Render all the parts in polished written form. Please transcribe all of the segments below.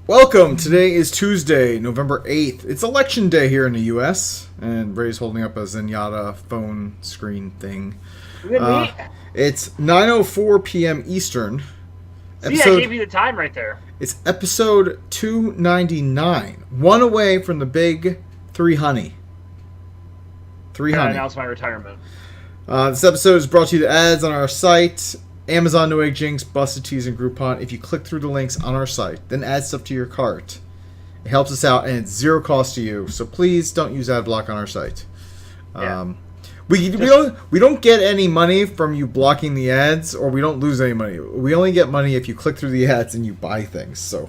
Welcome. Today is Tuesday, November 8th. It's election day here in the U.S. And Ray's holding up a Zenyatta phone screen thing. It's 9:04 p.m. Eastern. See, I gave you the time right there. It's episode 299. One away from the big 300. I announced my retirement. This episode is brought to you to ads on our site. Amazon, Newegg, Jinx, Busted Tees, and Groupon. If you click through the links on our site, then add stuff to your cart. It helps us out, and it's zero cost to you. So please don't use AdBlock on our site. Yeah. We don't get any money from you blocking the ads, or we don't lose any money. We only get money if you click through the ads and you buy things. So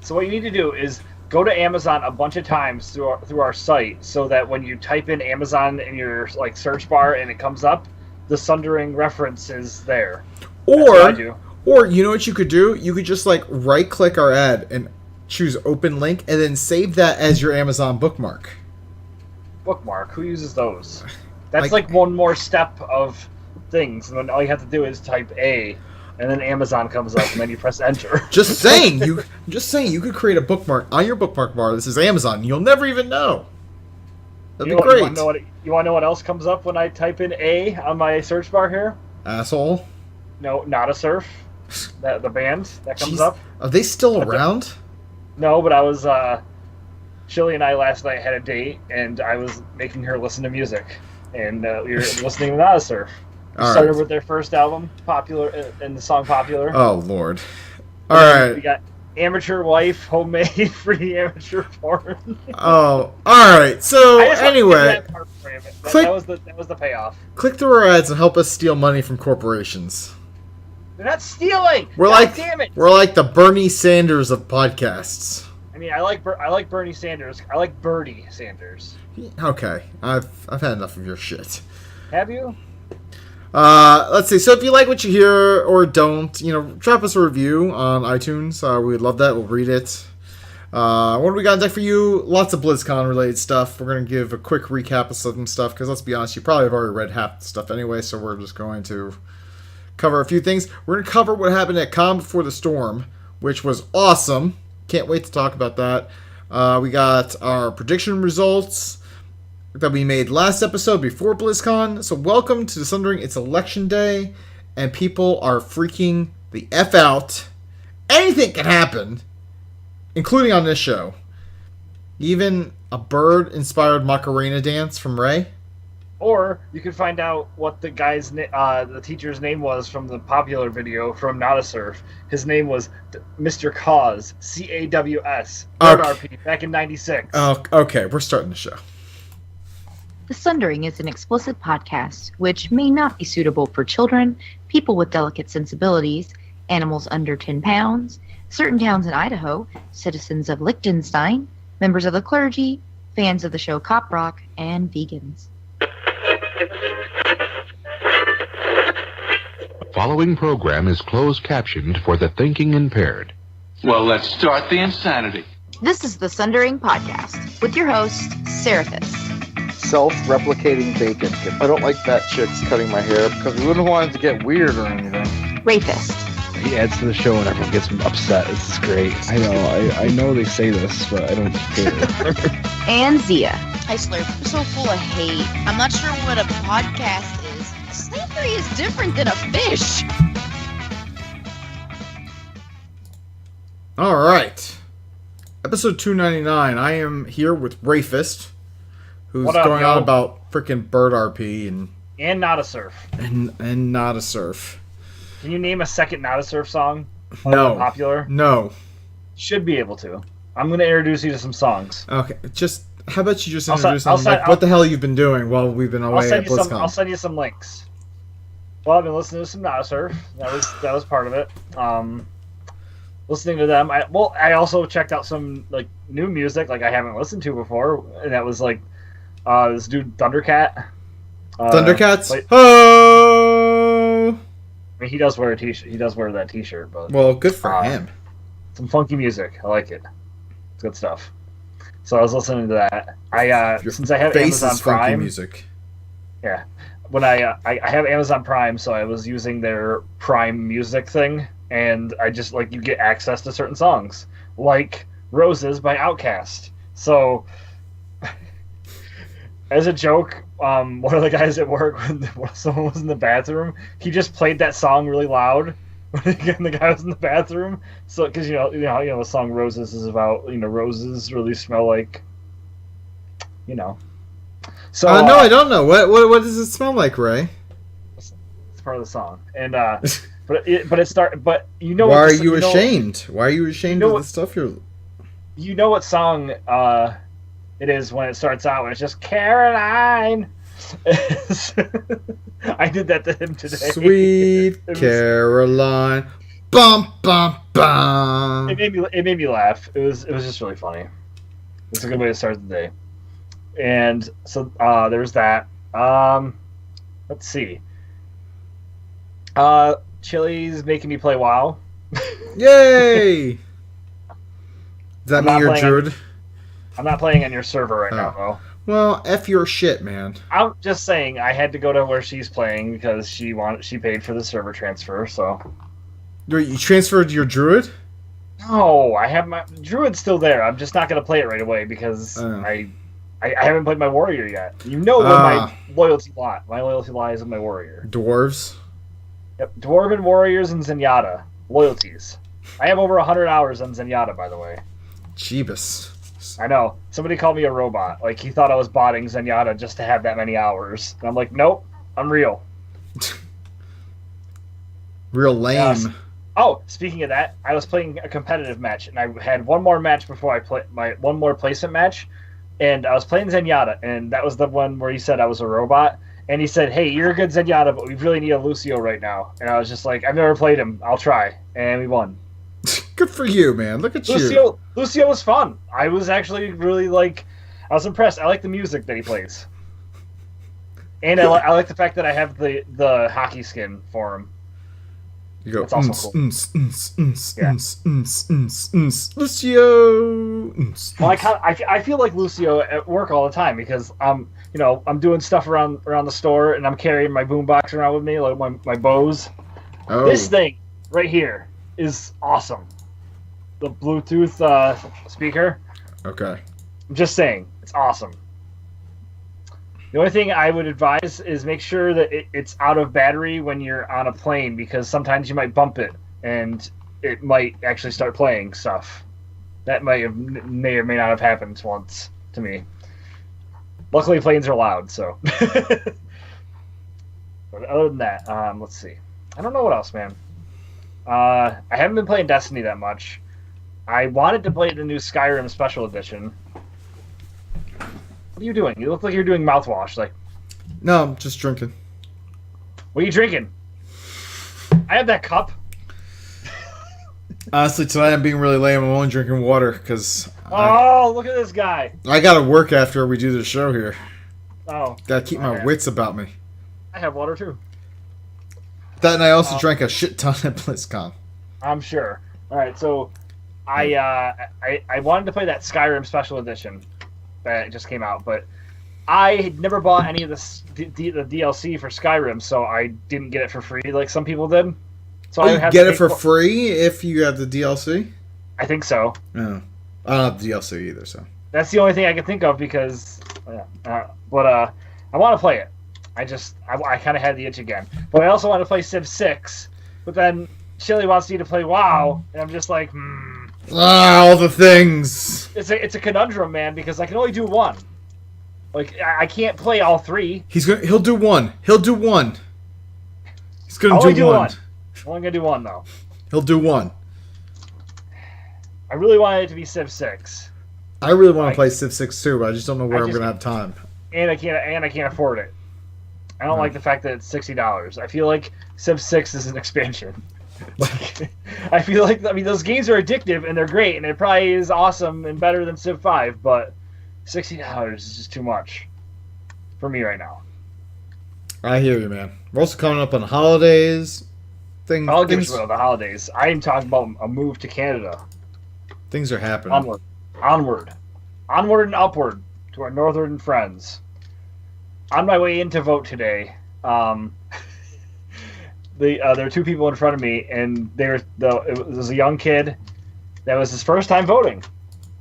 what you need to do is go to Amazon a bunch of times through our site, so that when you type in Amazon in your search bar and it comes up, the Sundering reference is there. Or you know what you could do? You could just right click our ad and choose open link and then save that as your Amazon bookmark. Bookmark? Who uses those? That's one more step of things, and then all you have to do is type A, and then Amazon comes up, and then you press enter. Just saying, you could create a bookmark on your bookmark bar. This is Amazon. You'll never even know. That'd be great. You want to know what else comes up when I type in A on my search bar here? Asshole. No, Not a Surf. The band that comes up. Are they still around? No, but I was. Chili and I last night had a date, and I was making her listen to music, and we were listening to Not a Surf. Started with their first album, Popular, and the song Popular. Oh Lord! All right. We got Amateur Wife, Homemade, Free Amateur Porn. Oh, all right. So anyway, that was the payoff. Click through our ads and help us steal money from corporations. They're not stealing. Damn it. We're like the Bernie Sanders of podcasts. I mean, I like Bernie Sanders. I like Bernie Sanders. Okay, I've had enough of your shit. Have you? Let's see. So if you like what you hear or don't, drop us a review on iTunes. We'd love that. We'll read it. What do we got in deck for you? Lots of BlizzCon related stuff. We're going to give a quick recap of some stuff, because let's be honest, you probably have already read half the stuff anyway, so we're just going to cover a few things. We're going to cover what happened at Calm Before the Storm, which was awesome. Can't wait to talk about that. We got our prediction results that we made last episode before BlizzCon. So welcome to the Sundering. It's election day, and people are freaking the F out. Anything can happen, including on this show. Even a bird-inspired Macarena dance from Ray. Or you can find out what the guy's the teacher's name was from the Popular video from Not a Surf. His name was Mr. Cause, C-A-W-S, RP, back in 96. Oh, okay, we're starting the show. The Sundering is an explicit podcast which may not be suitable for children, people with delicate sensibilities, animals under 10 pounds, certain towns in Idaho, citizens of Liechtenstein, members of the clergy, fans of the show Cop Rock, and vegans. The following program is closed captioned for the thinking impaired. Well, let's start the insanity. This is the Sundering Podcast with your host, Seraphis. Self-replicating bacon. I don't like fat chicks cutting my hair because we wouldn't want it to get weird or anything. Rapist. He adds to the show and everyone gets upset. This is great. I know they say this, but I don't care. And Zia. Hi, Slurp. I'm so full of hate. I'm not sure what a podcast is. Slavery is different than a fish. All right. Episode 299. I am here with Rayfist, who's going on about freaking Bird RP and Not a Surf. And Not a Surf. Can you name a second Not a Surf song? No. Popular? No. Should be able to. I'm going to introduce you to some songs. Okay. How about you just introduce them, what the hell you've been doing while we've been away at BlizzCon? I'll send you some links. Well, I've been listening to some Not a Surf. That was part of it. Listening to them. I also checked out some new music I haven't listened to before, and that was this dude Thundercat. Thundercats. Oh! I mean, he does wear a t-shirt. He does wear that t-shirt, but good for him. Some funky music. I like it. It's good stuff. So I was listening to that. Since I have Amazon Prime music. Yeah. When I have Amazon Prime, so I was using their Prime Music thing and I just like you get access to certain songs, like "Roses" by Outkast. So, as a joke, one of the guys at work, when someone was in the bathroom, he just played that song really loud when the guy was in the bathroom. So, because the song "Roses" is about roses really smell like, So no, I don't know. What does it smell like, Ray? It's part of the song, and but you know. Why are you ashamed? Why are you ashamed of the stuff you're? You know what song it is when it starts out, when it's just Caroline. I did that to him today. Sweet Caroline. Bum bum bum. It made me laugh. It was just really funny. It's a good way to start the day. And so there's that. Let's see. Chili's making me play WoW. Yay! Does that mean you're Druid? I'm not playing on your server right now, though. Well, F your shit, man. I'm just saying I had to go to where she's playing because she paid for the server transfer, so. You transferred your Druid? No, I have my Druid's still there. I'm just not going to play it right away because I haven't played my warrior yet. You know where my loyalty lies. My loyalty lies in my warrior. Dwarves? Yep, Dwarven warriors and Zenyatta. Loyalties. I have over 100 hours on Zenyatta, by the way. Jeebus. I know. Somebody called me a robot. Like, he thought I was botting Zenyatta just to have that many hours. And I'm like, nope, I'm real. Real lame. Oh, speaking of that, I was playing a competitive match, and I had one more match before I play one more placement match, and I was playing Zenyatta, and that was the one where he said I was a robot, and he said, "Hey, you're a good Zenyatta, but we really need a Lucio right now." And I was just like, "I've never played him. I'll try," and we won. Good for you, man. Look at you. Lucio was fun. I was actually really I was impressed. I like the music that he plays, and I like the fact that I have the hockey skin for him. You go. That's also cool. Lucio. Well, I feel like Lucio at work all the time because I'm doing stuff around the store and I'm carrying my boombox around with me, like my Bose. Oh. This thing right here is awesome. The Bluetooth speaker. Okay. I'm just saying, it's awesome. The only thing I would advise is make sure that it's out of battery when you're on a plane, because sometimes you might bump it and it might actually start playing stuff. That may or may not have happened once to me. Luckily, planes are loud, so. But other than that, let's see. I don't know what else, man. I haven't been playing Destiny that much. I wanted to play the new Skyrim Special Edition. What are you doing? You look like you're doing mouthwash. No, I'm just drinking. What are you drinking? I have that cup. Honestly, tonight I'm being really lame. I'm only drinking water because. Oh, look at this guy. I gotta work after we do the show here. Oh. Gotta keep my wits about me. I have water too. That and I also drank a shit ton at BlizzCon. I'm sure. All right, so I wanted to play that Skyrim Special Edition that just came out, but I had never bought any of the DLC for Skyrim, so I didn't get it for free like some people did. So you get it for free if you have the DLC? I think so. No, I don't have the DLC either, so. That's the only thing I can think of because, I want to play it. I kind of had the itch again, but I also want to play Civ 6. But then Chili wants me to play WoW, and I'm just like, all the things. It's a conundrum, man, because I can only do one. Like I can't play all three. He'll do one. He's gonna do one. I'm only gonna do one though. He'll do one. I really wanted it to be Civ 6. I really want to play Civ 6 too, but I just don't know where I'm gonna have time. And I can't afford it. I don't like the fact that it's $60. I feel like Civ 6 is an expansion. I feel like those games are addictive and they're great and it probably is awesome and better than Civ 5, but $60 is just too much for me right now. I hear you, man. We're also coming up on holidays. I'll give you the holidays. I am talking about a move to Canada. Things are happening. Onward and upward to our northern friends. On my way in to vote today, there were two people in front of me, and it was a young kid that was his first time voting,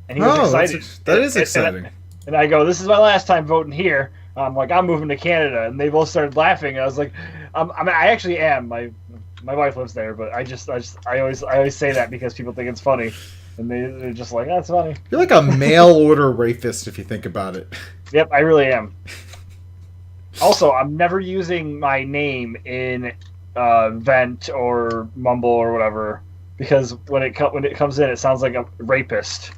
and he was excited. That is exciting. And I go, "This is my last time voting here." I'm like, "I'm moving to Canada," and they both started laughing. I was like, I actually am. My wife lives there, but I always say that because people think it's funny, and they're just like, "That's funny." You're like a mail order rapist if you think about it. Yep, I really am. Also, I'm never using my name in Vent or Mumble or whatever, because when it comes in, it sounds like a rapist.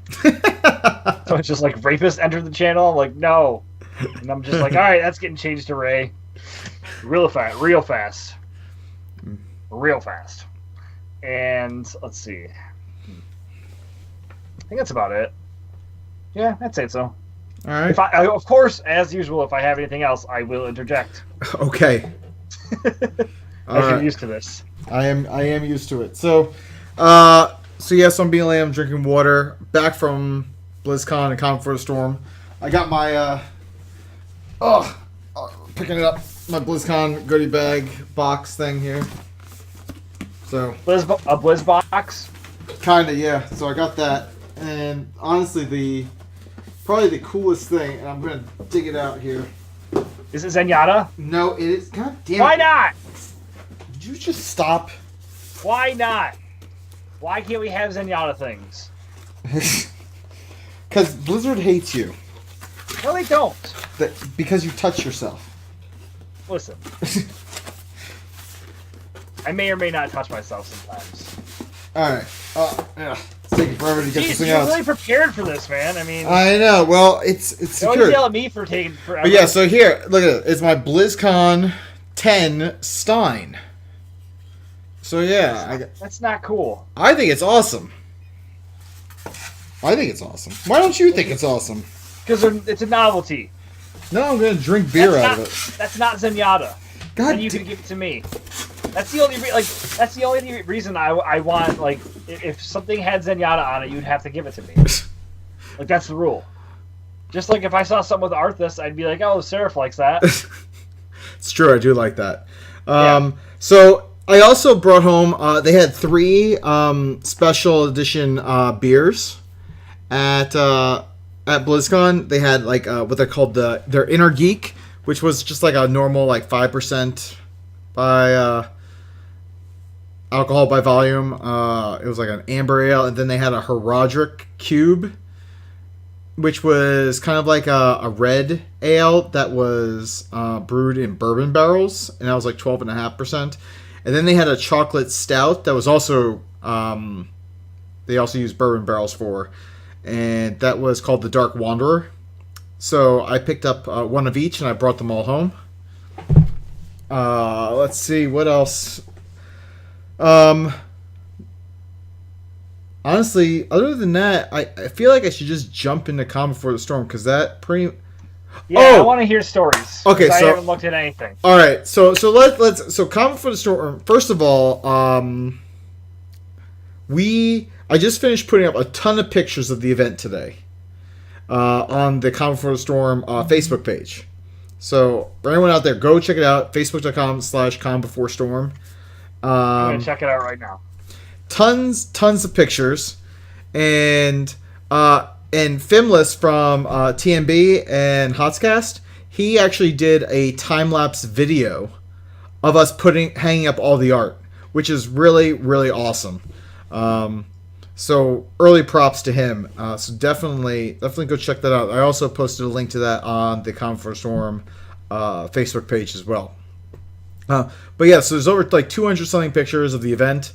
So it's just like, rapist entered the channel. I'm like, no. And I'm just like, all right, that's getting changed to Ray. Real fast. And let's see. I think that's about it. Yeah, I'd say so. All right. Of course, as usual, if I have anything else, I will interject. Okay. You're used to this. I am used to it. So yes, I'm being late. I'm drinking water. Back from BlizzCon and Con for the Storm. I got my picking it up, my BlizzCon goodie bag box thing here. So a Blizz box. Kinda, yeah. So I got that, and honestly, probably the coolest thing, and I'm gonna dig it out here. Is it Zenyatta? No, it is. God damn it! Why not? Did you just stop? Why not? Why can't we have Zenyatta things? Because Blizzard hates you. No, they don't. Because you touch yourself. Listen. I may or may not touch myself sometimes. Alright. Yeah. It's taking forever to get this thing you're out. really prepared for this, man. I mean... I know. Well, it's don't secure. yell at me for taking forever. But yeah, so here, look at it. It's my BlizzCon 10 Stein. So yeah. That's not cool. I think it's awesome. Why don't you think it's awesome? Because it's a novelty. No, I'm going to drink beer out of it. That's not Zenyatta. God, and you can give it to me. That's the only reason I want, like, if something had Zenyatta on it, you'd have to give it to me. Like, that's the rule. Just like if I saw something with Arthas, I'd be like, oh, Seraph likes that. It's true, I do like that. Yeah. So I also brought home, they had 3 special edition beers at BlizzCon. They had like what they're called their Inner Geek, which was just like a normal like 5% by alcohol by volume. It was like an amber ale, and then they had a Herodric Cube, which was kind of like a red ale that was brewed in bourbon barrels, and that was like 12.5%. And then they had a chocolate stout that was also they also used bourbon barrels for, and that was called the Dark Wanderer. So I picked up one of each, and I brought them all home. Let's see, what else? Honestly, other than that, I feel like I should just jump into Calm Before the Storm, because that pretty... Yeah, I want to hear stories. Okay, I haven't looked at anything. All right, so let's Calm Before the Storm. First of all, I just finished putting up a ton of pictures of the event today on the Calm Before the Storm Facebook page. So for anyone out there, go check it out. Facebook.com/Calm Before Storm. I'm gonna check it out right now. Tons of pictures, and Fimless from TMB and Hotscast, he actually did a time-lapse video of us hanging up all the art, which is really, really awesome. So early props to him. So definitely go check that out. I also posted a link to that on the Calm Before Storm Facebook page as well. But yeah, so there's over like 200 something pictures of the event.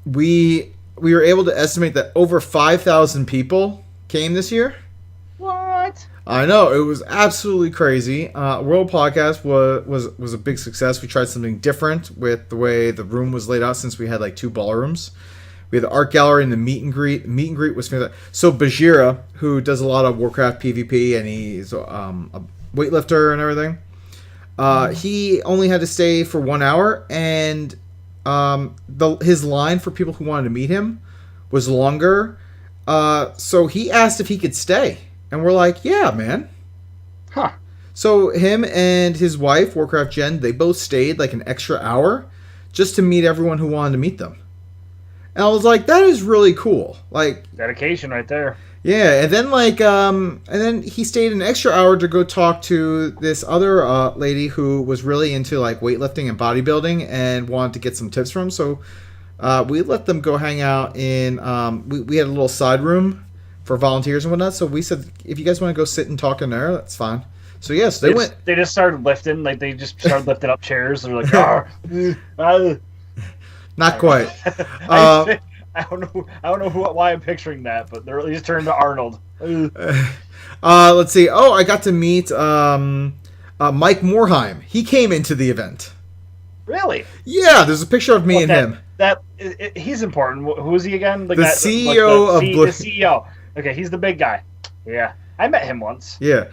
We were able to estimate that over 5,000 people came this year. What? I know, it was absolutely crazy. World Podcast was a big success. We tried something different with the way the room was laid out, since we had like 2 ballrooms. We had the art gallery and the meet and greet. The meet and greet was fantastic. So Bajira, who does a lot of Warcraft PvP, and he's a weightlifter and everything, he only had to stay for 1 hour, and his line for people who wanted to meet him was longer. So he asked if he could stay, and we're like, yeah, man. Huh. So him and his wife, Warcraft Jen, they both stayed like an extra hour just to meet everyone who wanted to meet them. And I was like, that is really cool. Like, dedication right there. Yeah, and then and then he stayed an extra hour to go talk to this other lady who was really into like weightlifting and bodybuilding and wanted to get some tips from him. So we let them go hang out in. We had a little side room for volunteers and whatnot. So we said, if you guys want to go sit and talk in there, that's fine. So yes, they went. They just started lifting, like they just started lifting up chairs. They're like, not quite. I don't know why I'm picturing that, but they're at least turned to Arnold. Let's see. Oh, I got to meet Mike Morheim. He came into the event. Really? Yeah, there's a picture of me and him. He's important. Who is he again? Like the CEO of the CEO. Okay, he's the big guy. Yeah, I met him once. Yeah.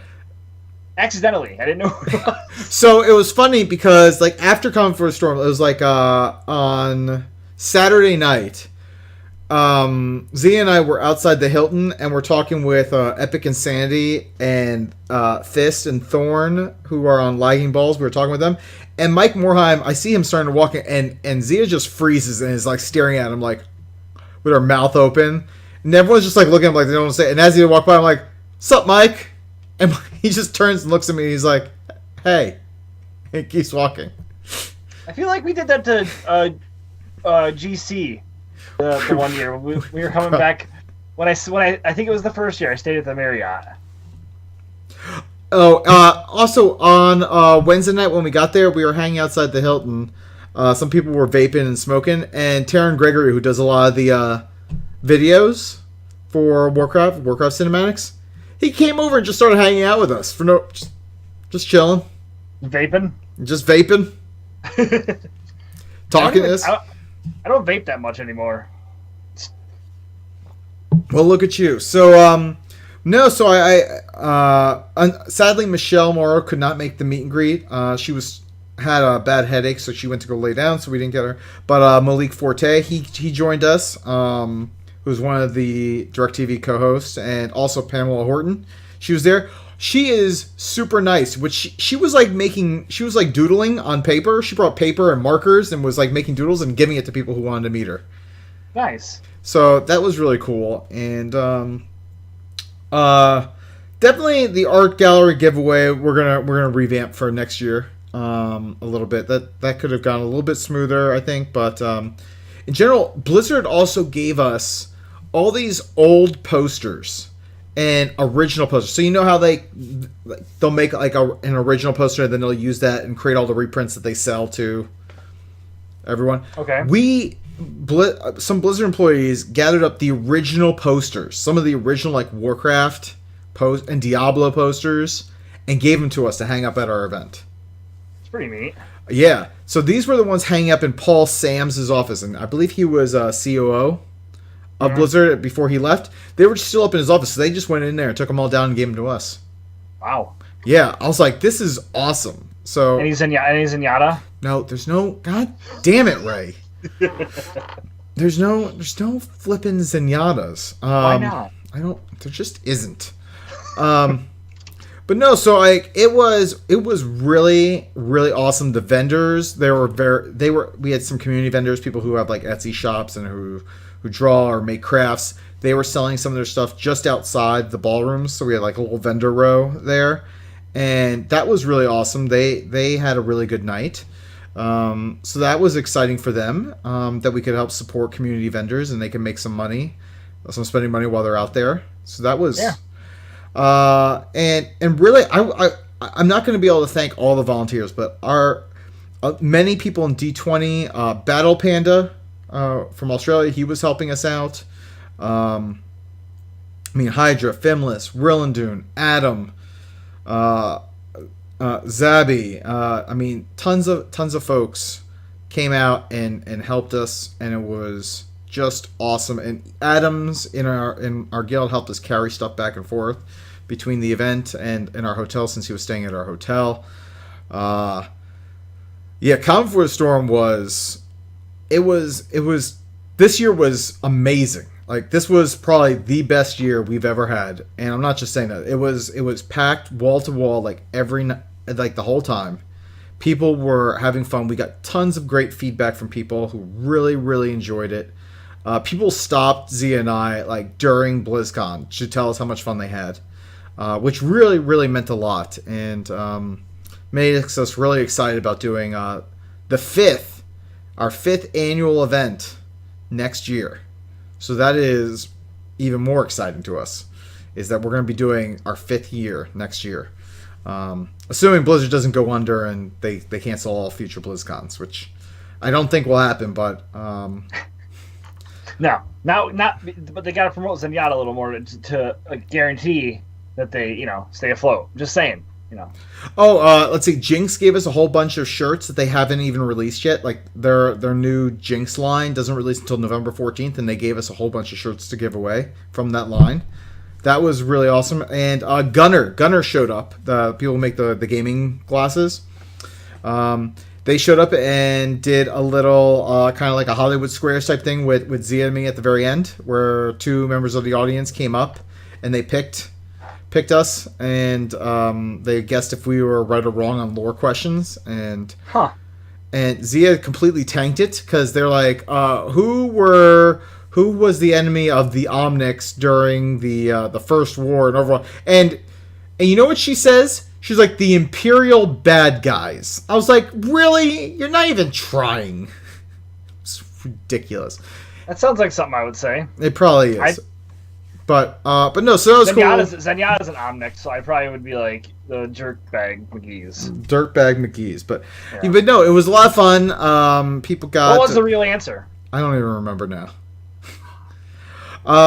Accidentally, I didn't know who it was. So it was funny because like after Common for a Storm, it was like on Saturday night. Zia and I were outside the Hilton and we're talking with Epic Insanity and Fist and Thorn, who are on Lagging Balls. We were talking with them, and Mike Morheim. I see him starting to walk in, and Zia just freezes and is like staring at him like with her mouth open, and everyone's just like looking at him like they don't want to say it. And as he walked by, I'm like, "Sup, Mike?" And he just turns and looks at me and he's like, "Hey," and keeps walking. I feel like we did that to GC the 1 year. We were coming back when I think it was the first year I stayed at the Marriott. Oh, also on Wednesday night when we got there, we were hanging outside the Hilton. Some people were vaping and smoking, and Taryn Gregory, who does a lot of the videos for Warcraft cinematics, he came over and just started hanging out with us for just chilling, vaping, talking to us. I don't vape that much anymore. Well, look at you. So, no, so I sadly, Michelle Morrow could not make the meet and greet. She had a bad headache, so she went to go lay down, so we didn't get her. But Malik Forte, he joined us, who's one of the DirecTV co-hosts, and also Pamela Horton. She was there. She is super nice, which she was like doodling on paper. She brought paper and markers and was like making doodles and giving it to people who wanted to meet her. Nice. So that was really cool. And definitely the art gallery giveaway we're gonna revamp for next year a little bit. That could have gone a little bit smoother, I think. But in general, Blizzard also gave us all these old posters and original posters. So you know how they'll make like an original poster and then they'll use that and create all the reprints that they sell to everyone. Okay. Some Blizzard employees gathered up the original posters, some of the original like Warcraft and Diablo posters, and gave them to us to hang up at our event. It's pretty neat. Yeah. So these were the ones hanging up in Paul Sams' office, and I believe he was COO of Blizzard before he left. They were still up in his office, so they just went in there and took them all down and gave them to us. Wow. Yeah, I was like, this is awesome. So any Zenyatta? No, there's no. God damn it, Ray. There's no flipping Zenyatas. Why not? There just isn't. But no, so like it was really really awesome. The vendors, we had some community vendors, people who have like Etsy shops and who draw or make crafts. They were selling some of their stuff just outside the ballrooms, so we had like a little vendor row there, and that was really awesome. They had a really good night. So that was exciting for them, that we could help support community vendors and they can make some spending money while they're out there. So that was, and really, I'm not going to be able to thank all the volunteers, but many people in D20, Battle Panda, from Australia, he was helping us out. Hydra, Fimless, Rillandoon, Adam, Zabby, tons of folks came out and helped us, and it was just awesome. And Adams in our guild helped us carry stuff back and forth between the event and our hotel, since he was staying at our hotel. Common for the Storm this year was amazing. Like, this was probably the best year we've ever had, and I'm not just saying that. It was packed wall to wall, like the whole time. People were having fun. We got tons of great feedback from people who really, really enjoyed it. People stopped Z and I like during BlizzCon to tell us how much fun they had, which really, really meant a lot, and made us really excited about doing our fifth annual event next year. So that is even more exciting to us, is that we're going to be doing our 5th year next year. Assuming Blizzard doesn't go under and they cancel all future BlizzCons, which I don't think will happen, but... No, but they got to promote Zenyatta a little more to guarantee that they, stay afloat. I'm just saying, Oh, let's see. Jinx gave us a whole bunch of shirts that they haven't even released yet. Like, their new Jinx line doesn't release until November 14th, and they gave us a whole bunch of shirts to give away from that line. That was really awesome. And Gunner showed up. The people who make the gaming glasses. They showed up and did a little kind of like a Hollywood Squares type thing with Zia and me at the very end, where 2 members of the audience came up and they picked us, and they guessed if we were right or wrong on lore questions, and Zia completely tanked it because they're like, who was the enemy of the Omnics during the First War in Overwatch? And you know what she says? She's like, the Imperial bad guys. I was like, really? You're not even trying. It's ridiculous. That sounds like something I would say. It probably is. But no, so that was cool. Zenyatta's an Omnic, so I probably would be like the Dirtbag McGee's. Dirtbag McGee's. But no, it was a lot of fun. People got... What was the real answer? I don't even remember now.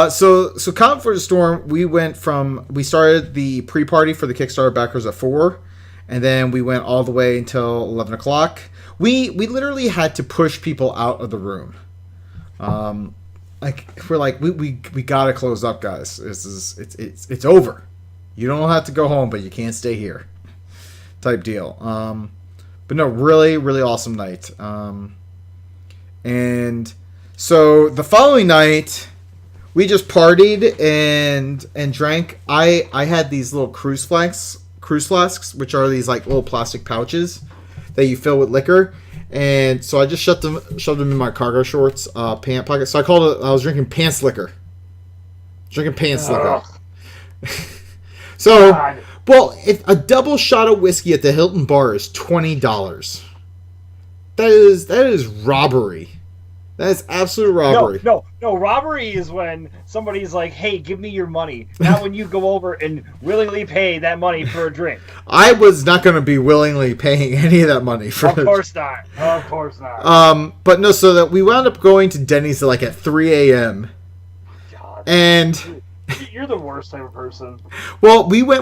So Count for the Storm, we started the pre-party for the Kickstarter backers at 4, and then we went all the way until 11 o'clock. We literally had to push people out of the room. We're like, we gotta close up, guys. It's over. You don't have to go home, but you can't stay here. Type deal. But no, really, really awesome night. And so the following night, we just partied and drank. I had these little cruise flasks, which are these like little plastic pouches that you fill with liquor. And so I just shoved them in my cargo shorts, pant pocket. So I was drinking pants liquor. Liquor. So, well, if a double shot of whiskey at the Hilton bar is $20, that is robbery. That is absolute robbery. No. Robbery is when somebody's like, hey, give me your money. Not when you go over and willingly pay that money for a drink. I was not going to be willingly paying any of that money for Of course not. But no, so that we wound up going to Denny's like at 3 a.m. God. And... You're the worst type of person. Well, we were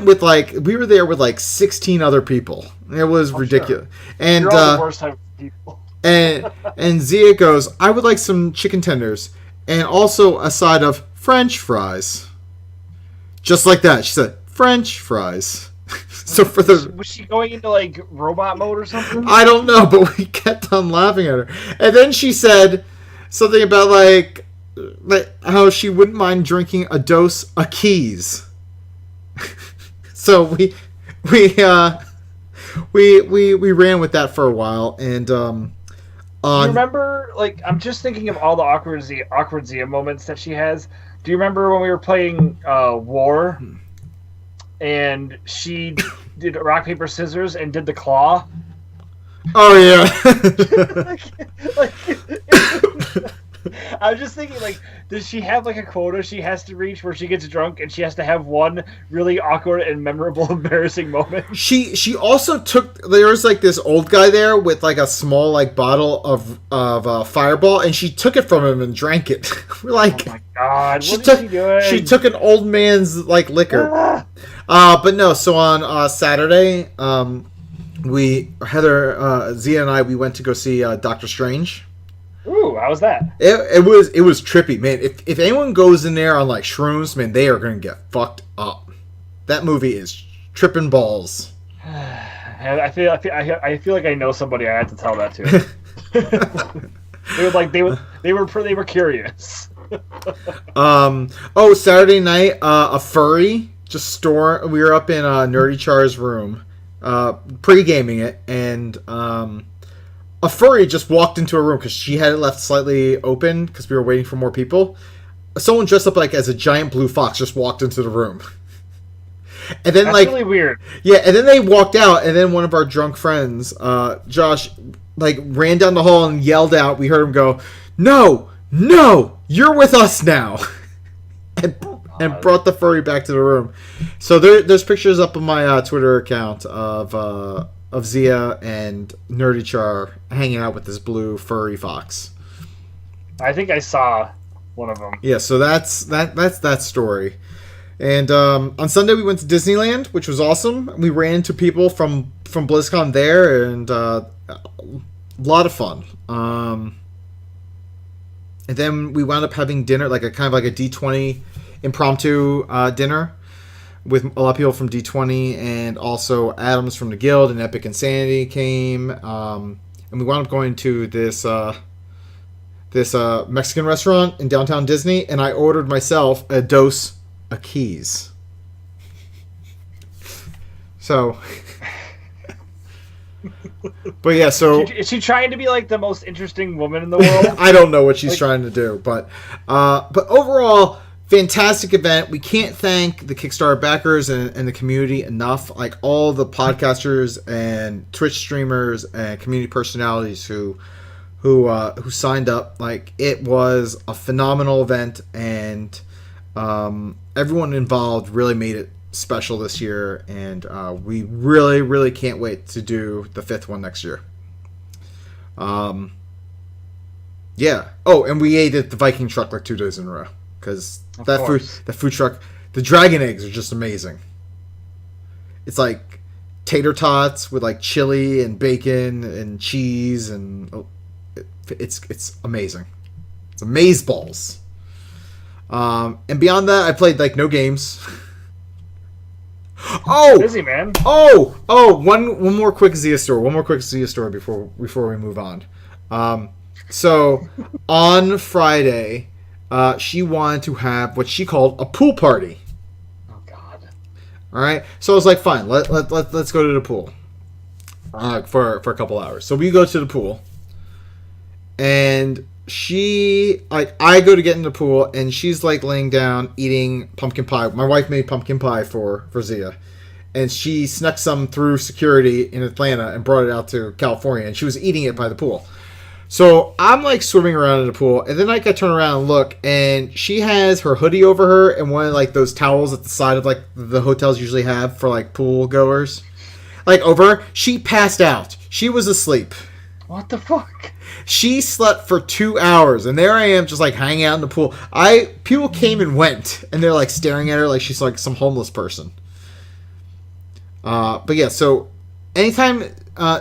there with 16 other people. It was ridiculous. Sure. And you're all the worst type of people. And Zia goes, I would like some chicken tenders and also a side of French fries. Just like that. She said, French fries. So was she going into like robot mode or something? I don't know, but we kept on laughing at her. And then she said something about like how she wouldn't mind drinking a dose of keys. So we ran with that for a while, and you remember, like, I'm just thinking of all the awkward Zia moments that she has. Do you remember when we were playing War, and she did rock paper scissors and did the claw? Oh yeah. I was just thinking, like, does she have like a quota she has to reach where she gets drunk and she has to have one really awkward and memorable, embarrassing moment? She also there was like this old guy there with like a small like bottle of Fireball, and she took it from him and drank it. We're like, oh my god, what is she doing? She took an old man's like liquor. But no, so on Saturday, Zia and I, we went to go see Doctor Strange. Ooh, how was that? It was trippy, man. If anyone goes in there on like shrooms, man, they are gonna get fucked up. That movie is tripping balls. I feel like I know somebody I had to tell that to. They were curious. Saturday night, a furry we were up in Nerdy Char's room, pre-gaming it, and a furry just walked into a room because she had it left slightly open because we were waiting for more people. Someone dressed up like as a giant blue fox just walked into the room. And then That's really weird. Yeah, and then they walked out, and then one of our drunk friends, Josh, ran down the hall and yelled out. We heard him go, "No, you're with us now," and brought the furry back to the room. So there's pictures up on my Twitter account of Zia and Nerdy Char hanging out with this blue furry fox. I think I saw one of them. Yeah, so that's that story. And on Sunday we went to Disneyland, which was awesome. We ran into people from BlizzCon there, and a lot of fun. And then we wound up having dinner, like a D20 impromptu dinner with a lot of people from D20, and also Adams from the Guild and Epic Insanity came. And we wound up going to this Mexican restaurant in downtown Disney, and I ordered myself a dose of keys. So, but yeah, so is she trying to be like the most interesting woman in the world? I don't know what she's trying to do, but overall, fantastic event. We can't thank the Kickstarter backers and the community enough. Like all the podcasters and Twitch streamers and community personalities who signed up. Like, it was a phenomenal event, and everyone involved really made it special this year, and we really can't wait to do the 5th one next year. Yeah. Oh, and we ate at the Viking truck like 2 days in a row, because that food truck, the dragon eggs are just amazing. It's like tater tots with like chili and bacon and cheese, and it's amazing. It's amazeballs. And beyond that, I played like no games. Busy, man. One more quick Zia story before we move on. So on Friday, she wanted to have what she called a pool party. Oh God! All right, so I was like, fine, let's go to the pool for a couple hours. So we go to the pool, and I go to get in the pool, and she's like laying down eating pumpkin pie. My wife made pumpkin pie for Zia, and she snuck some through security in Atlanta and brought it out to California, and she was eating it by the pool. So I'm like swimming around in the pool, and then I turn around and look, and she has her hoodie over her and one of like those towels at the side of like the hotels usually have for like pool goers, like over her. She passed out. She was asleep. What the fuck? She slept for 2 hours, and there I am just like hanging out in the pool. People came and went, and they're like staring at her like she's like some homeless person. But yeah, so anytime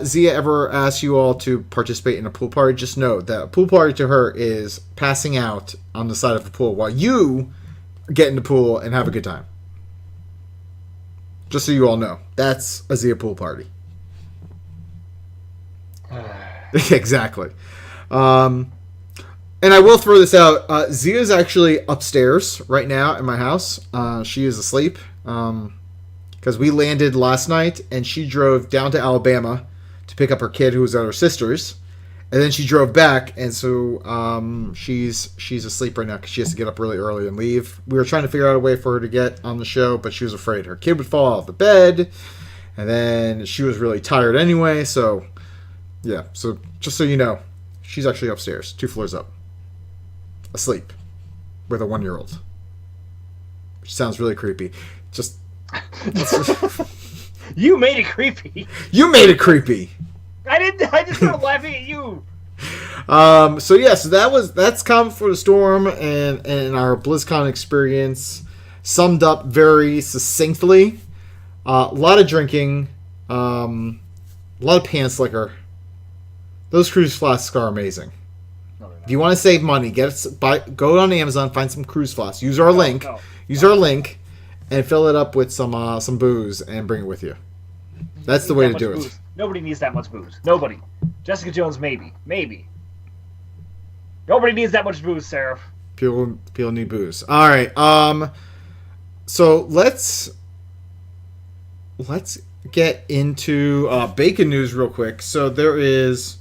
Zia ever asks you all to participate in a pool party, just know that a pool party to her is passing out on the side of the pool while you get in the pool and have a good time. Just so you all know, that's a Zia pool party. Exactly. And I will throw this out. Zia's actually upstairs right now in my house. She is asleep. Because we landed last night, and she drove down to Alabama to pick up her kid who was at her sister's. And then she drove back, and so she's asleep right now because she has to get up really early and leave. We were trying to figure out a way for her to get on the show, but she was afraid her kid would fall out of the bed. And then she was really tired anyway, so... Yeah, so just so you know, she's actually upstairs, 2 floors up, asleep, with a 1-year-old. Which sounds really creepy. Just... You made it creepy. You made it creepy. I didn't. I just started laughing at you. So yeah, so that's Calm Before the Storm and our BlizzCon experience summed up very succinctly. A lot of drinking, a lot of pants liquor. Those cruise flasks are amazing. No, if you want to save money, go on Amazon, find some cruise flasks. Use our link. Use our link, and fill it up with some booze and bring it with you. That's the way to do it. Booze. Nobody needs that much booze. Nobody. Jessica Jones, maybe. Nobody needs that much booze, Sarah. People need booze. All right. So let's get into bacon news real quick. So there is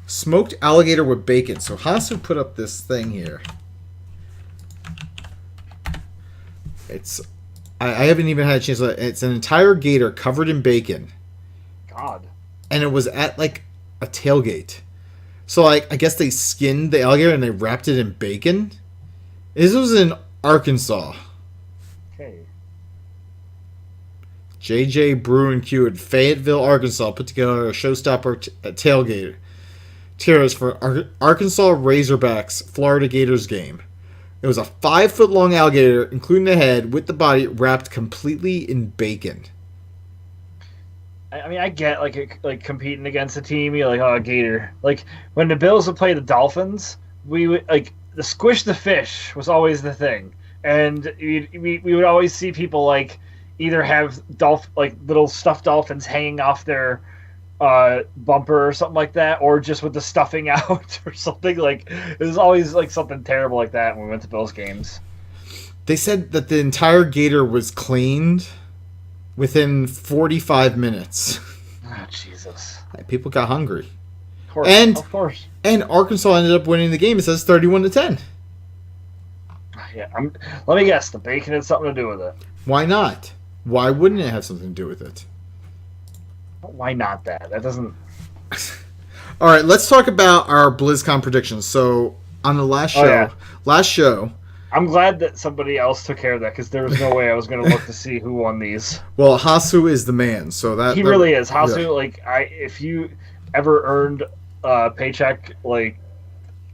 smoked alligator with bacon. So Hasu put up this thing here. I haven't even had a chance to. It's an entire gator covered in bacon. God. And it was at like a tailgate. So like I guess they skinned the alligator and they wrapped it in bacon. This was in Arkansas. Okay. JJ Brew and Q in Fayetteville, Arkansas put together a showstopper tailgate. Tears for Arkansas Razorbacks Florida Gators game. It was a 5-foot-long alligator, including the head, with the body wrapped completely in bacon. I mean, I get like competing against a team. You're like, oh, a gator. Like when the Bills would play the Dolphins, we would like the squish the fish was always the thing, and we would always see people like either have little stuffed dolphins hanging off their bumper or something like that, or just with the stuffing out or something. Like it was always like something terrible like that when we went to Bills games. They said that the entire gator was cleaned within 45 minutes. Oh, Jesus. People got hungry. Of course. And Arkansas ended up winning the game. It says 31-10. Yeah, let me guess. The bacon had something to do with it. Why not? Why wouldn't it have something to do with it? Why not that? That doesn't... All right, let's talk about our BlizzCon predictions. So, on the last show... I'm glad that somebody else took care of that, because there was no way I was going to look to see who won these. Well, Hasu is the man, so that... He really is. Hasu, if you ever earned a paycheck,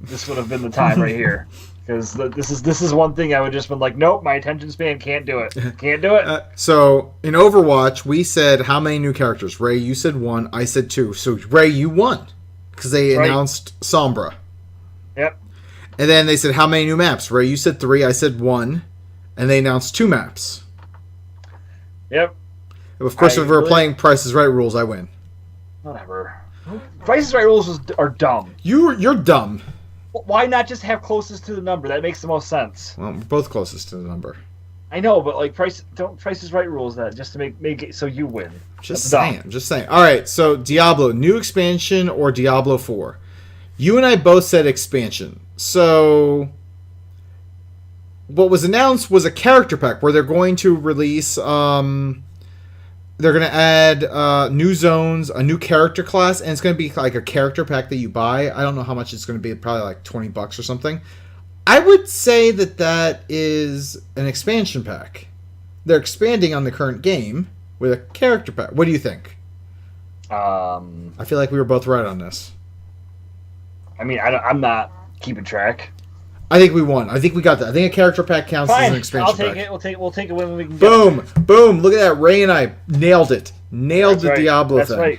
this would have been the time right here. Because this is one thing I would just been like, nope, my attention span can't do it. Can't do it. So, in Overwatch, we said how many new characters? Ray, you said 1, I said 2. So, Ray, you won. Because they announced Sombra. Yep. And then they said, how many new maps? Ray, you said 3, I said 1. And they announced 2 maps. Yep. Of course, if we're playing Price is Right rules, I win. Whatever. Price is Right rules are dumb. You're dumb. Why not just have closest to the number? That makes the most sense. Well, we're both closest to the number. I know, but Price is Right rules that just to make it so you win. Just saying. All right, so Diablo, new expansion or Diablo 4? You and I both said expansion. So, what was announced was a character pack where they're going to release, they're going to add new zones, a new character class, and it's going to be like a character pack that you buy. I don't know how much it's going to be, probably like $20 or something. I would say that is an expansion pack. They're expanding on the current game with a character pack. What do you think? I feel like we were both right on this. I mean, I'm not keeping track. I think we won. I think we got that. I think a character pack counts as an expansion pack. I'll take it. We'll take it when we can. Boom! Boom! Look at that. Ray and I nailed it. Nailed the Diablo thing.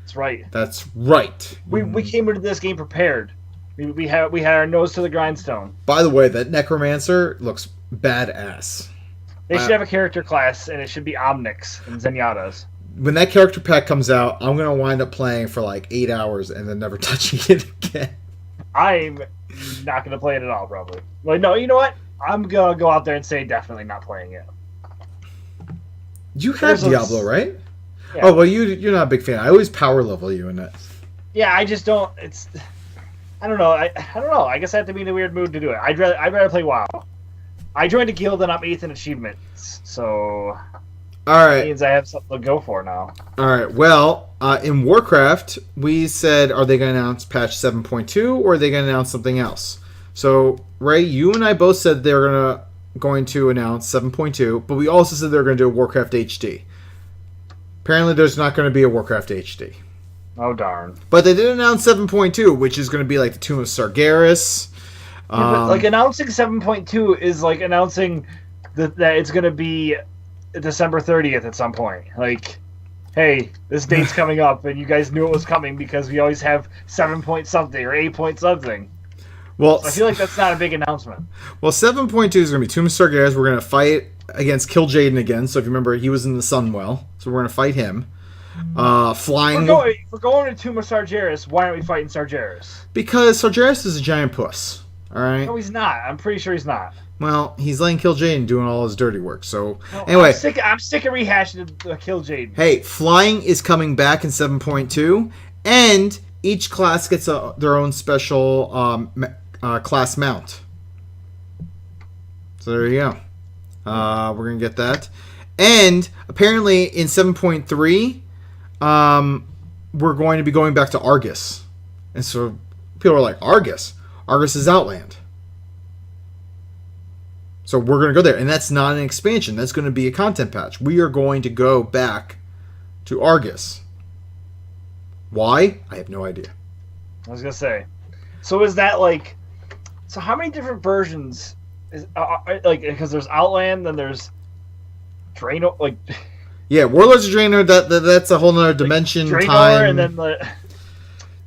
That's right. That's right. We came into this game prepared. We had our nose to the grindstone. By the way, that Necromancer looks badass. They should have a character class, and it should be Omnics and Zenyatas. When that character pack comes out, I'm going to wind up playing for like 8 hours and then never touching it again. I'm not going to play it at all, probably. No, you know what? I'm going to go out there and say definitely not playing it. You have Diablo, right? Yeah. Oh, well, you're not a big fan. I always power level you in it. Yeah, I just don't... I don't know. I don't know. I guess I have to be in a weird mood to do it. I'd rather play WoW. I joined a guild and I'm 8th in achievements, so... All right. That means I have something to go for now. All right. Well, in Warcraft, we said, are they going to announce patch 7.2 or are they going to announce something else? So, Ray, you and I both said they were going to announce 7.2, but we also said they were going to do a Warcraft HD. Apparently, there's not going to be a Warcraft HD. Oh, darn. But they did announce 7.2, which is going to be like the Tomb of Sargeras. Yeah, but announcing 7.2 is like announcing that it's going to be December 30th at some point. Like, hey, this date's coming up, and you guys knew it was coming because we always have 7 point something or 8 point something. Well, so I feel like that's not a big announcement. Well, 7.2 is going to be Tomb of Sargeras. We're going to fight against Kill Jaden again. So if you remember, he was in the Sunwell, so we're going to fight him. Flying. If we're going to Tomb of Sargeras, why aren't we fighting Sargeras? Because Sargeras is a giant puss. All All right. No, he's not. I'm pretty sure he's not. Well, he's letting Kill Jaden doing all his dirty work. So No, anyway, I'm sick of rehashing the Kill Jaden. hey, flying is coming back in 7.2, and each class gets their own special class mount. So there you go. We're gonna get that, and apparently in 7.3, we're going to be going back to Argus, and so people are like, Argus is Outland. So we're going to go there. And that's not an expansion. That's going to be a content patch. We are going to go back to Argus. Why? I have no idea. I was going to say. So is that like... So how many different versions... like, because there's Outland, then there's... Draenor, like... Yeah, Warlords of Draenor, that's a whole nother dimension, Draenor, time. And then the...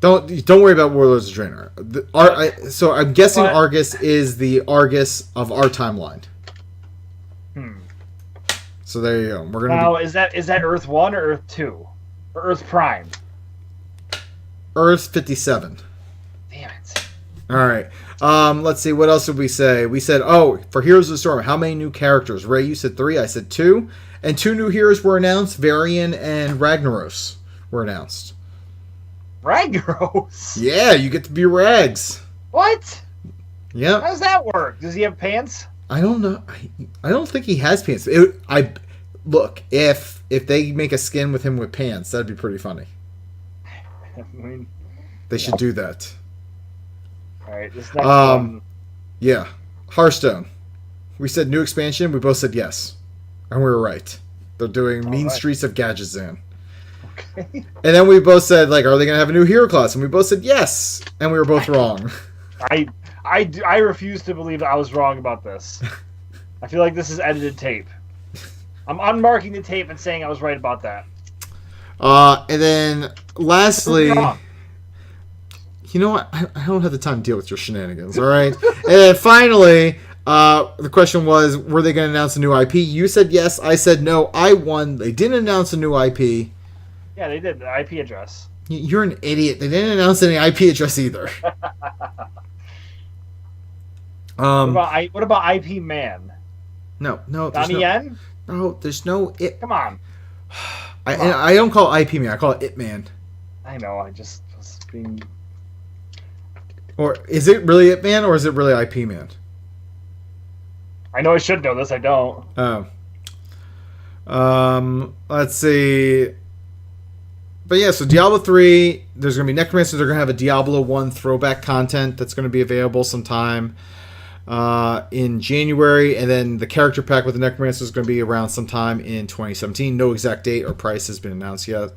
Don't worry about Warlords of Draenor. So I'm guessing Argus is the Argus of our timeline. So there you go. We're gonna now, is that Earth 1 or Earth 2? Or Earth Prime? Earth 57. Damn it. All right. Let's see. What else did we say? We said, for Heroes of the Storm, how many new characters? Ray, you said 3. I said 2. And 2 new heroes were announced. Varian and Ragnaros were announced. Ragnaros? Yeah, you get to be Rags. What? Yeah. How does that work? Does he have pants? I don't know. I don't think he has pants. Look, if they make a skin with him with pants, that'd be pretty funny. I mean, they should do that. All right, this next one. Yeah, Hearthstone. We said new expansion. We both said yes, and we were right. They're doing Mean Streets of Gadgetzan. Okay. And then we both said, like, are they going to have a new hero class? And we both said yes, and we were both wrong. I refuse to believe that I was wrong about this. I feel like this is edited tape. I'm unmarking the tape and saying I was right about that. And then, lastly, you know what? I don't have the time to deal with your shenanigans, all right? And then finally, the question was, were they going to announce a new IP? You said yes. I said no. I won. They didn't announce a new IP. Yeah, they did. The IP address. You're an idiot. They didn't announce any IP address either. What about IP Man? No. Donnie Yen? No, there's no it. Come on. I don't call it IP Man. I call it It Man. I know. I just was being. Or is it really It Man or is it really IP Man? I know I should know this. I don't. Oh. Let's see. But yeah, so Diablo 3, there's going to be Necromancers. They're going to have a Diablo 1 throwback content that's going to be available sometime in January. And then the character pack with the Necromancers is going to be around sometime in 2017. No exact date or price has been announced yet.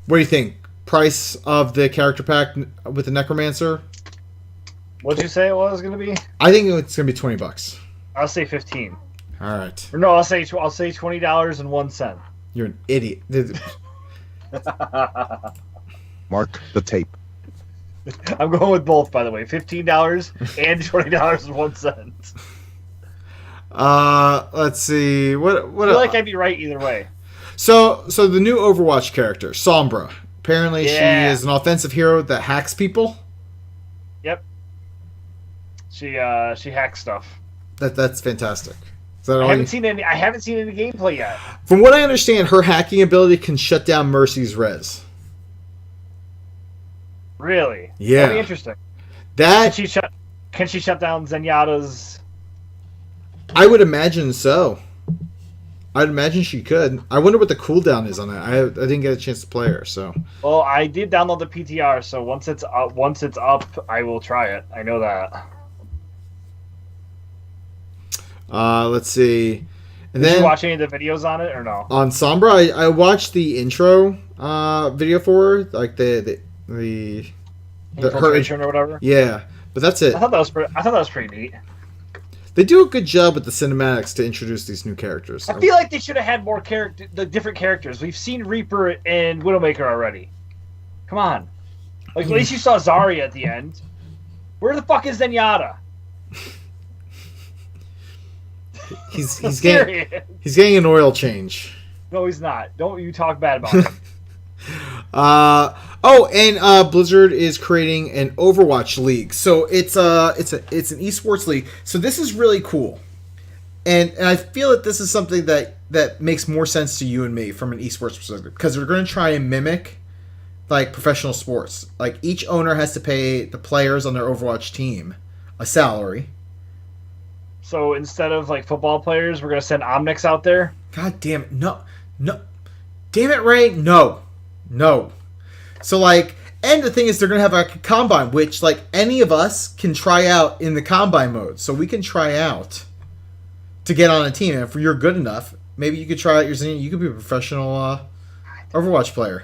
What do you think? Price of the character pack with the Necromancer? What'd you say it was going to be? I think it's going to be $20. I'll say 15. All right. Or no, I'll say $20.01. You're an idiot. Mark the tape. I'm going with both, by the way. $15 and $20.01. Let's see. What I feel like I'd be right either way. So the new Overwatch character, Sombra. Apparently she is an offensive hero that hacks people. Yep. She hacks stuff. That's fantastic. I haven't seen any gameplay yet. From what I understand, her hacking ability can shut down Mercy's res. Really? Yeah. That'd be interesting. Can she shut down Zenyatta's? I would imagine so. I'd imagine she could. I wonder what the cooldown is on that. I didn't get a chance to play her, so. Well, I did download the PTR, so once it's up, I will try it. I know that. Let's see. And Did then, you watch any of the videos on it or no? On Sombra, I watched the intro video for her, like the Infiltration or whatever. Yeah, but that's it. I thought that was pretty neat. They do a good job with the cinematics to introduce these new characters. I feel like they should have had more different characters. We've seen Reaper and Widowmaker already. Come on, like at least you saw Zarya at the end. Where the fuck is Zenyatta? He's getting an oil change. No, he's not. Don't you talk bad about him. Oh, and Blizzard is creating an Overwatch league. So it's an esports league. So this is really cool, and I feel that this is something that makes more sense to you and me from an esports perspective, because they're going to try and mimic like professional sports. Like each owner has to pay the players on their Overwatch team a salary. So instead of like football players, we're going to send Omnics out there. God damn it! No, damn it, Ray! No. So, like, and the thing is, they're going to have a combine, which, like, any of us can try out in the combine mode. So we can try out to get on a team. And if you're good enough, maybe you could try out your Zenyatta. You could be a professional Overwatch player.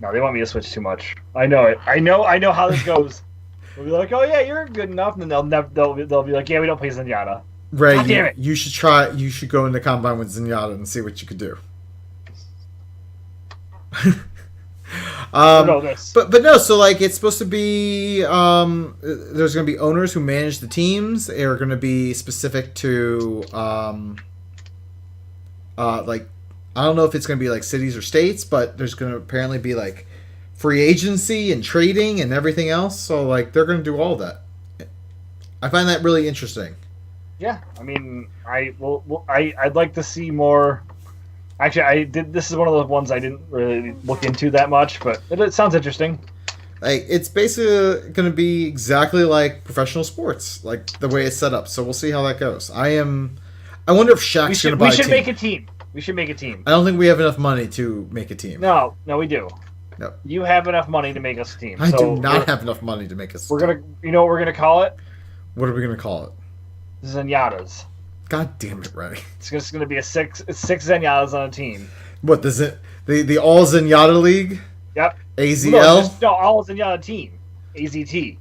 No, they want me to switch too much. I know it. I know how this goes. They'll be like, oh, yeah, you're good enough. And then they'll be like, yeah, we don't play Zenyatta. Ray, God damn it. You should try. You should go in the combine with Zenyatta and see what you could do. But no, so like it's supposed to be there's going to be owners who manage the teams. They are going to be specific to like I don't know if it's going to be like cities or states, but there's going to apparently be like free agency and trading and everything else. So like they're going to do all that. I find that really interesting. Yeah, I mean, I'd like to see more. Actually, this is one of the ones I didn't really look into that much, but it sounds interesting. Like it's basically going to be exactly like professional sports, like the way it's set up. So we'll see how that goes. I wonder if Shaq's going to buy a team. We should make a team. We should make a team. I don't think we have enough money to make a team. No, we do. No. You have enough money to make us a team. I do not have enough money to make us. You know what we're gonna call it? What are we gonna call it? Zenyatas. God damn it, Ray. It's just going to be six Zenyatas on a team. What, the All Zenyatta League? Yep. AZL? No, All Zenyatta Team. AZT.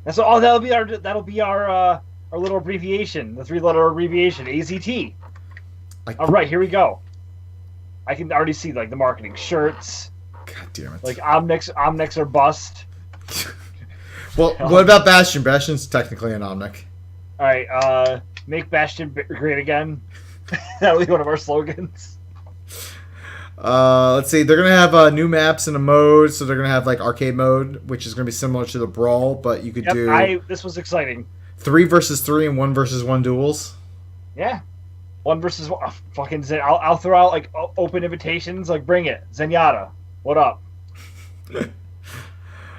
And so that'll be our little abbreviation, the 3-letter abbreviation, AZT. All right, here we go. I can already see like the marketing shirts. God damn it. Like Omnics are bust. Well, what about Bastion? Bastion's technically an Omnic. All right, make Bastion great again. That'll be one of our slogans. Let's see. They're gonna have new maps and a mode, so they're gonna have like arcade mode, which is gonna be similar to the Brawl, but you could do. This was exciting. 3 versus 3 and 1 versus 1 duels. Yeah, 1 versus 1. Fucking I'll throw out like open invitations. Like, bring it, Zenyatta. What up?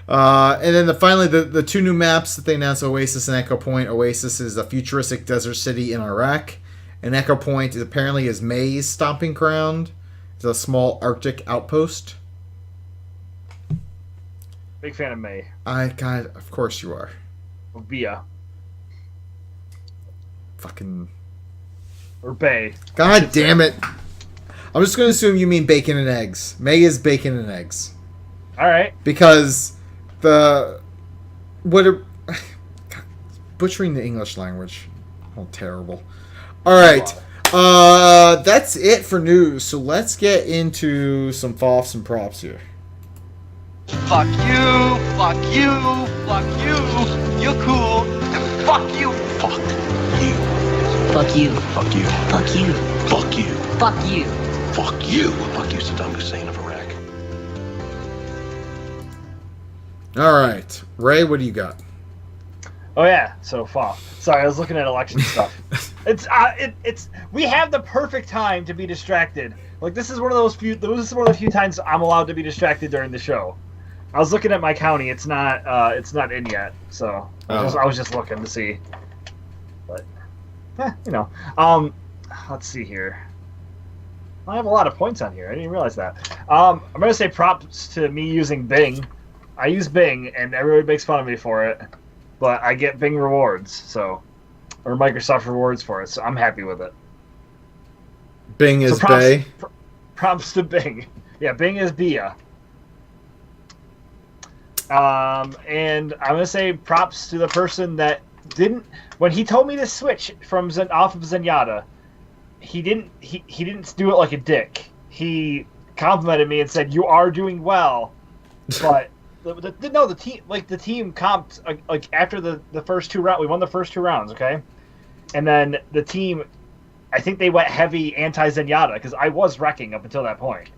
And then finally, the 2 new maps that they announced: Oasis and Echo Point. Oasis is a futuristic desert city in Iraq, and Echo Point is apparently May's stomping ground. It's a small Arctic outpost. Big fan of May. God, of course you are. Bia. Fucking. Or Bay. God damn it. I'm just going to assume you mean bacon and eggs. May is bacon and eggs. All right. Because butchering the English language. Oh, terrible. All right. That's it for news. So let's get into some FOFs and props here. Fuck you, fuck you, fuck you, you're cool. Fuck you, fuck you. Fuck you. Fuck you. Fuck you. Fuck you. Fuck you. Fuck you. Fuck you, Saddam Hussein of Iraq. All right. Ray, what do you got? Oh yeah, so FOF. Sorry, I was looking at election stuff. It's we have the perfect time to be distracted. Like this is one of the few times I'm allowed to be distracted during the show. I was looking at my county. It's not in yet. So I was just looking to see. But let's see here. I have a lot of points on here. I didn't realize that. I'm gonna say props to me using Bing. I use Bing, and everybody makes fun of me for it. But I get Bing rewards, or Microsoft rewards for it, so I'm happy with it. Bing is Bay. Props to Bing. Yeah, Bing is Bia. And I'm gonna say props to the person that didn't. When he told me to switch from off of Zenyatta, he didn't do it like a dick. He complimented me and said, "You are doing well," but. The team comped like after the first 2 rounds. We won the first 2 rounds, okay, and then the team, I think they went heavy anti Zenyatta because I was wrecking up until that point,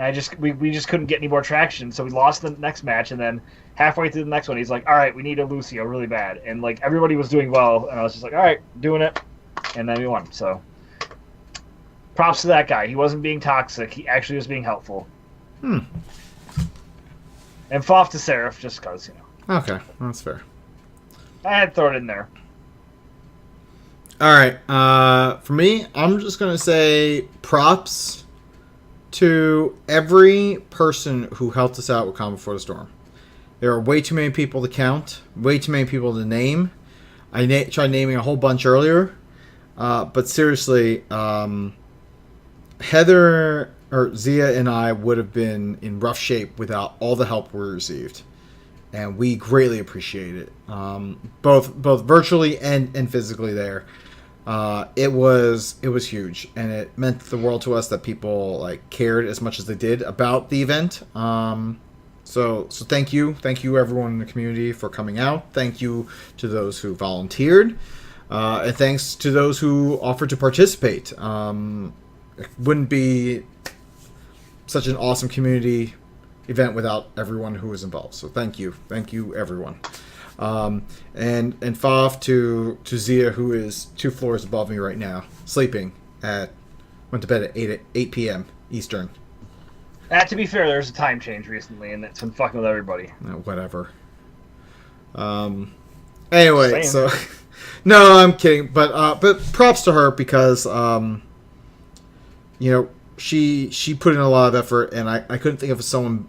And we just couldn't get any more traction, so we lost the next match, and then halfway through the next one, he's like, all right, we need a Lucio really bad. And, like, everybody was doing well, and I was just like, all right, doing it. And then we won, so. Props to that guy. He wasn't being toxic. He actually was being helpful. And Foff to Seraph, just because, you know. Okay, that's fair. I had to throw it in there. All right, for me, I'm just going to say props to every person who helped us out with Calm Before the Storm. There are way too many people to count, way too many people to name. I tried naming a whole bunch earlier, but seriously, Heather or Zia and I would have been in rough shape without all the help we received, and we greatly appreciate it, both virtually and physically there. It was huge, and it meant the world to us that people like cared as much as they did about the event. So thank you everyone in the community for coming out. Thank you to those who volunteered, and thanks to those who offered to participate. It wouldn't be such an awesome community event without everyone who was involved. So thank you everyone. And Fav to Zia, who is 2 floors above me right now, sleeping went to bed at 8 p.m. Eastern. To be fair, there's a time change recently, and it's been fucking with everybody. Whatever. Anyway, so no, I'm kidding, but props to her because she put in a lot of effort, and I couldn't think of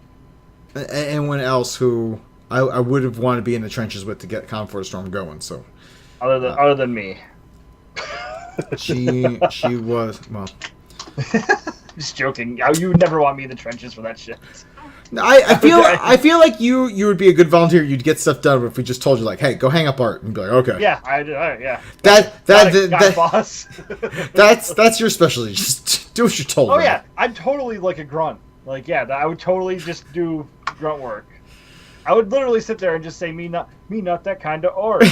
anyone else who I would have wanted to be in the trenches with to get Calm Before the Storm going. So other than me, she was well. Just joking. You would never want me in the trenches for that shit. I feel like you would be a good volunteer. You'd get stuff done if we just told you like, hey, go hang up art, and you'd be like, okay. Yeah, yeah. That boss. that's your specialty. Just do what you're told. Oh man. yeah, I'm totally like a grunt. Like I would totally just do grunt work. I would literally sit there and just say, me not that kind of art.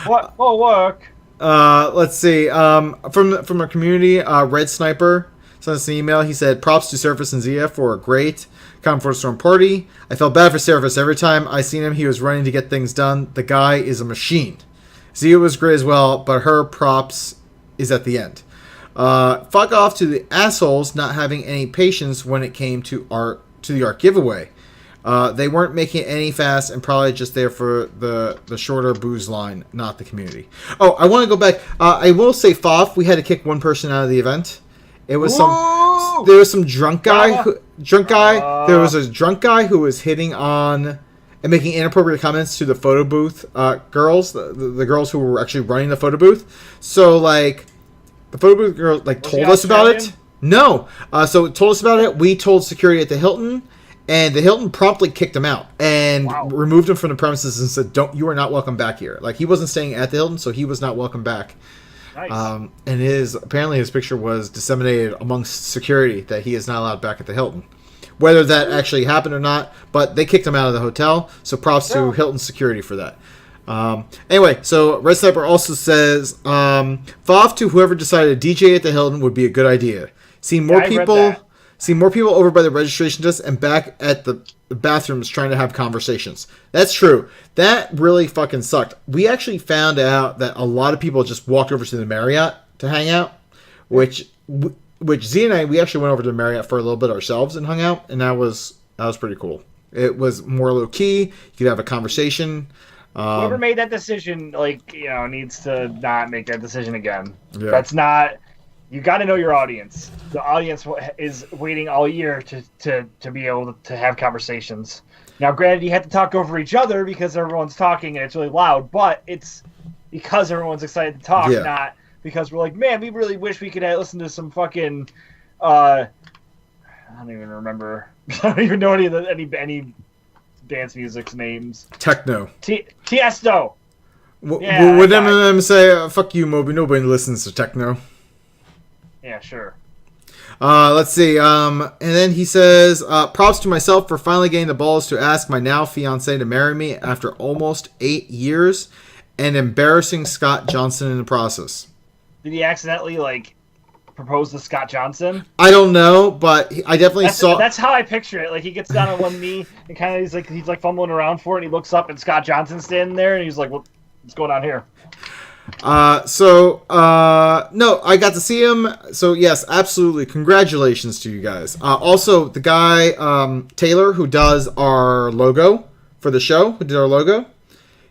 What? Oh, work. Let's see. From our community, Red Sniper sent us an email. He said, props to Surface and Zia for a great Calm Before the Storm party. I felt bad for Surface every time I seen him. He was running to get things done. The guy is a machine. Zia was great as well, but her props is at the end. Fuck off to the assholes not having any patience when it came to the art giveaway. They weren't making it any fast and probably just there for the shorter booze line, not the community. Oh, I want to go back. I will say, Foff, we had to kick one person out of the event. It was there was some drunk guy. There was a drunk guy who was hitting on and making inappropriate comments to the photo booth girls, the girls who were actually running the photo booth. So like the photo booth girl told us about it. No, so it told us about it. We told security at the Hilton. And the Hilton promptly kicked him out and removed him from the premises and said, you are not welcome back here. Like, he wasn't staying at the Hilton, so he was not welcome back. Nice. And apparently his picture was disseminated amongst security that he is not allowed back at the Hilton. Whether that actually happened or not, but they kicked him out of the hotel, so props to Hilton security for that. Anyway, so Red Sniper also says, Foff to whoever decided a DJ at the Hilton would be a good idea. See more people over by the registration desk and back at the bathrooms trying to have conversations. That's true. That really fucking sucked. We actually found out that a lot of people just walked over to the Marriott to hang out, which Z and I, we actually went over to the Marriott for a little bit ourselves and hung out, and that was pretty cool. It was more low key. You could have a conversation. Whoever made that decision, needs to not make that decision again. Yeah. That's not. You got to know your audience. The audience is waiting all year to be able to have conversations. Now, granted, you have to talk over each other because everyone's talking and it's really loud, but it's because everyone's excited to talk, not because we're like, man, we really wish we could listen to some fucking. I don't even remember. I don't even know any dance music's names. Techno. Tiesto. Would Eminem say, "Fuck you, Moby"? Nobody listens to techno. Yeah, sure. Let's see. And then he says, props to myself for finally getting the balls to ask my now fiance to marry me after almost 8 years and embarrassing Scott Johnson in the process. Did he accidentally, proposed to Scott Johnson? I don't know, but I definitely saw. That's how I picture it. Like he gets down on one knee and kind of he's like fumbling around for it, and he looks up and Scott Johnson's standing there, and he's like, "What's going on here?" No, I got to see him. So yes, absolutely. Congratulations to you guys. Also, the guy Taylor, who does our logo for the show, who did our logo,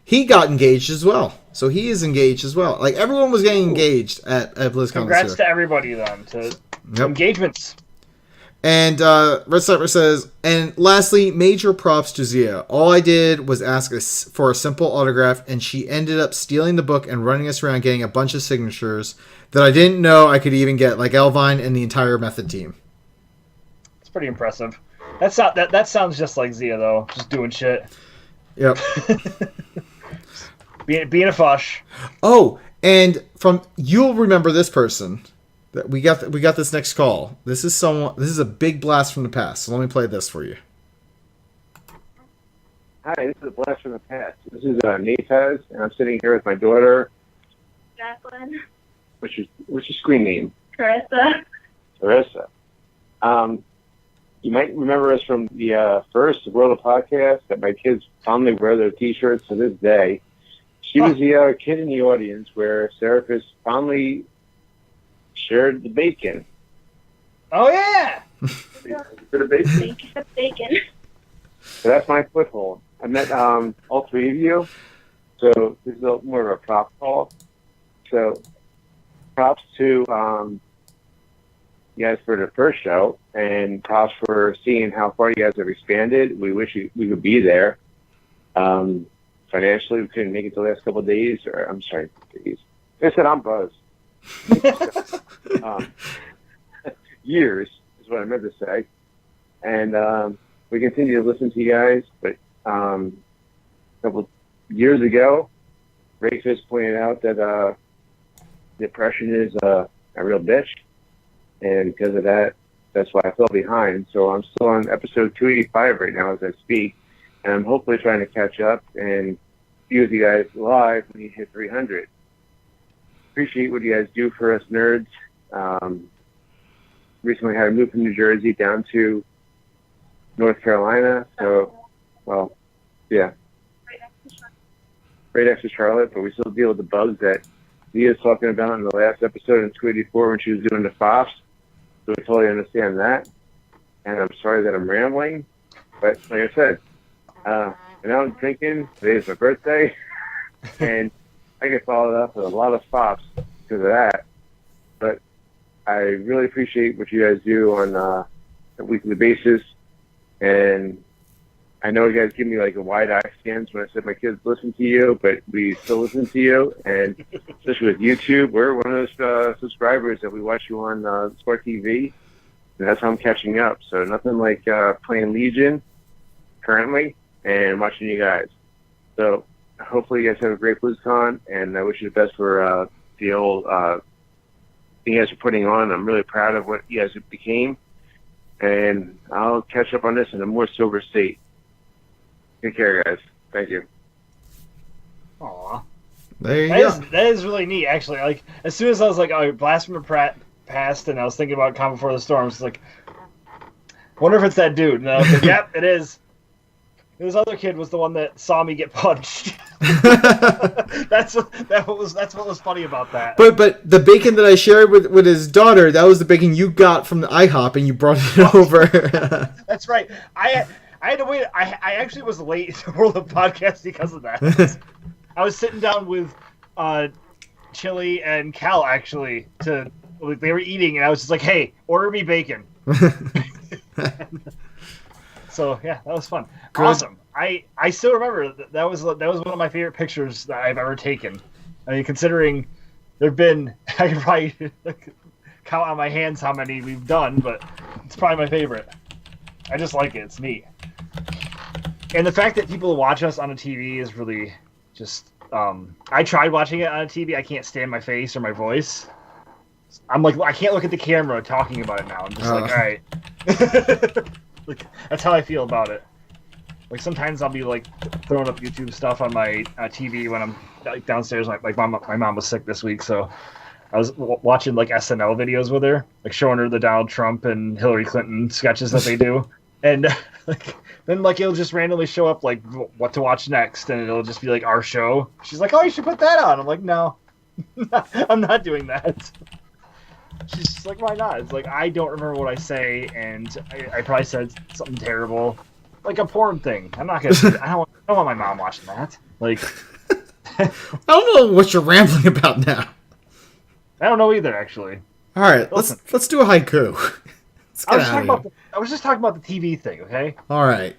he got engaged as well. So he is engaged as well. Like everyone was getting engaged at BlizzCon. Congrats to everybody then to engagements. And Red Sniper says, and lastly, major props to Zia. All I did was ask for a simple autograph, and she ended up stealing the book and running us around getting a bunch of signatures that I didn't know I could even get, like Elvine and the entire Method team. It's pretty impressive. That sounds just like Zia, though. Just doing shit. Yep. being a fush. Oh, and you'll remember this person. We got this next call. This is a big blast from the past. So let me play this for you. Hi, this is a blast from the past. This is Nataz, and I'm sitting here with my daughter, Jacqueline. What's your screen name? Carissa. You might remember us from the first World of Podcast that my kids fondly wear their T-shirts to this day. She was the kid in the audience where Seraphis fondly shared the bacon. Oh yeah! For the bacon. Thank you for the bacon. So that's my foothold. I met all three of you. So this is more of a prop call. So props to you guys for the first show, and props for seeing how far you guys have expanded. We wish we could be there. Financially, we couldn't make it the last couple of days. Days. I said I'm buzzed. Years is what I meant to say, and we continue to listen to you guys. But a couple years ago, Rayfist pointed out that depression is a real bitch, and because of that, that's why I fell behind. So I'm still on episode 285 right now as I speak, and I'm hopefully trying to catch up and be with you guys live when you hit 300. Appreciate what you guys do for us nerds. Recently had to move from New Jersey down to North Carolina. So, well, yeah. Right next to Charlotte, but we still deal with the bugs that Leah was talking about in the last episode in 284 when she was doing the FOPs. So we totally understand that. And I'm sorry that I'm rambling. But like I said, now I'm drinking. Today is my birthday. And I get followed up with a lot of FOPs because of that. But I really appreciate what you guys do on a weekly basis. And I know you guys give me like a wide eye stance when I said my kids listen to you, but we still listen to you. And especially with YouTube, we're one of those subscribers that we watch you on Sport TV. And that's how I'm catching up. So nothing like playing Legion currently and watching you guys. So hopefully you guys have a great BlizzCon, and I wish you the best for the old thing you guys are putting on. I'm really proud of what you guys became, and I'll catch up on this in a more sober state. Take care, guys. Thank you. Aww. There you go. That is really neat, actually. Like, as soon as I was like, oh, Blast from the Past, and I was thinking about Calm Before the Storm, it's like, wonder if it's that dude. And I was like, yep, it is. This other kid was the one that saw me get punched. That's what was funny about that. But the bacon that I shared with his daughter, that was the bacon you got from the IHOP, and you brought it over. That's right. I had to wait. I actually was late to World of Podcast because of that. I was sitting down with Chili and Cal actually they were eating, and I was just like, "Hey, order me bacon." So yeah, that was fun. Good. Awesome. I still remember that was one of my favorite pictures that I've ever taken. I mean, considering there've been, I can probably count on my hands how many we've done, but it's probably my favorite. I just like it. It's neat. And the fact that people watch us on a TV is really just. I tried watching it on a TV. I can't stand my face or my voice. I'm like, I can't look at the camera talking about it now. I'm just like, all right. Like, that's how I feel about it. Like, sometimes I'll be like throwing up YouTube stuff on my TV when I'm like downstairs. Like my mom was sick this week, so I was watching like SNL videos with her, like showing her the Donald Trump and Hillary Clinton sketches that they do, and then like it'll just randomly show up like what to watch next, and it'll just be like our show. She's like, "Oh, you should put that on." I'm like, "No, I'm not doing that." She's just like, "Why not?" It's like I don't remember what I say, and I probably said something terrible, like a porn thing. I'm not gonna. I don't want my mom watching that. Like, I don't know what you're rambling about now. I don't know either, actually. All right, let's do a haiku. I was just talking about the TV thing, okay? All right.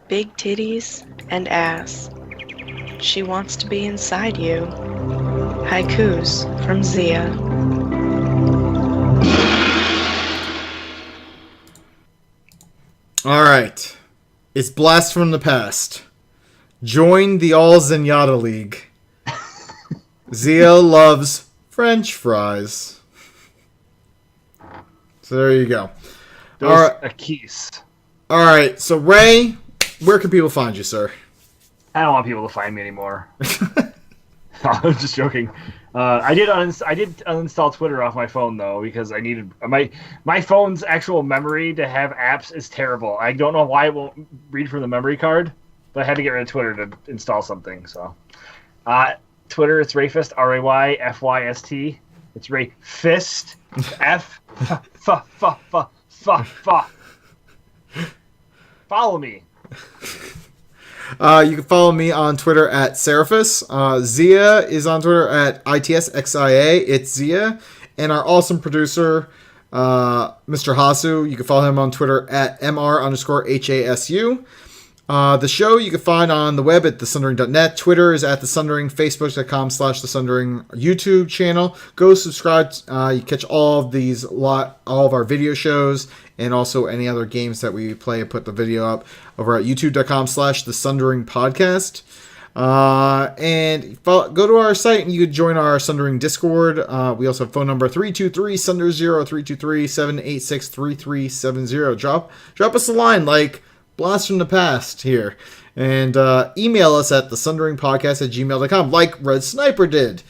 Big titties and ass. She wants to be inside you. Haikus from Zia. All right. It's Blast from the Past. Join the All Zenyatta League. Zia loves French fries. So there you go. A kiss. All right. So Ray, where can people find you, sir? I don't want people to find me anymore. I'm just joking. I did uninstall Twitter off my phone though because I needed my phone's actual memory to have apps is terrible. I don't know why it won't read from the memory card, but I had to get rid of Twitter to install something. So, Twitter, it's Rayfist, RAYFYST. It's Rayfist, F Follow me. You can follow me on Twitter at Seraphis. Zia is on Twitter at ITSXIA. It's Zia. And our awesome producer, Mr. Hasu, you can follow him on Twitter at MR_HASU. The show you can find on the web at thesundering.net. Twitter is at thesundering, facebook.com/thesundering, YouTube channel. Go subscribe. You catch all of our video shows and also any other games that we play and put the video up over at youtube.com/thesundering podcast. And go to our site and you can join our Sundering Discord. We also have phone number 323-SUNDER0, 323-786-3370. Drop us a line like Blast from the Past here. And email us at thesunderingpodcast@gmail.com like Red Sniper did.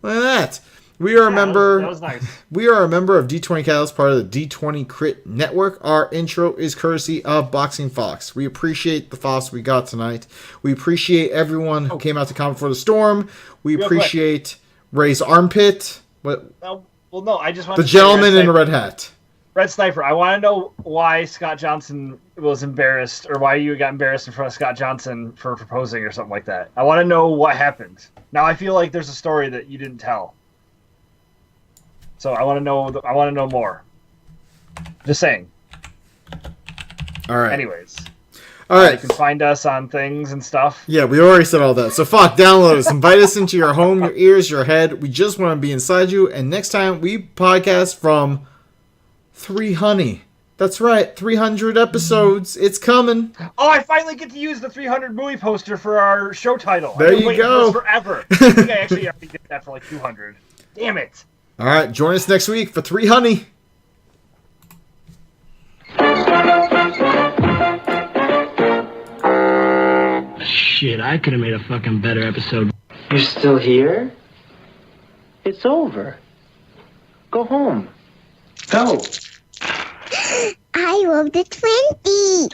Look at that. We are a member. That was nice. We are a member of D20 Catalyst, part of the D20 Crit Network. Our intro is courtesy of Boxing Fox. We appreciate the Fox we got tonight. We appreciate everyone who came out to Comment for the Storm. We appreciate Ray's armpit. What? Well, no, I just want the gentleman in a red hat. Red Sniper, I want to know why Scott Johnson was embarrassed, or why you got embarrassed in front of Scott Johnson for proposing or something like that. I want to know what happened. Now I feel like there's a story that you didn't tell. So I want to know. I want to know more. Just saying. All right. Anyways. All right. You can find us on things and stuff. Yeah, we already said all that. So download us. Invite us into your home, your ears, your head. We just want to be inside you. And next time we podcast from 300. That's right. 300 episodes. It's coming. Oh, I finally get to use the 300 movie poster for our show title. There I've been you waiting go. for this forever. I think I actually already did that for like 200. Damn it. All right, join us next week for 300. Shit, I could have made a fucking better episode. You're still here? It's over. Go home. Go. I love the 20.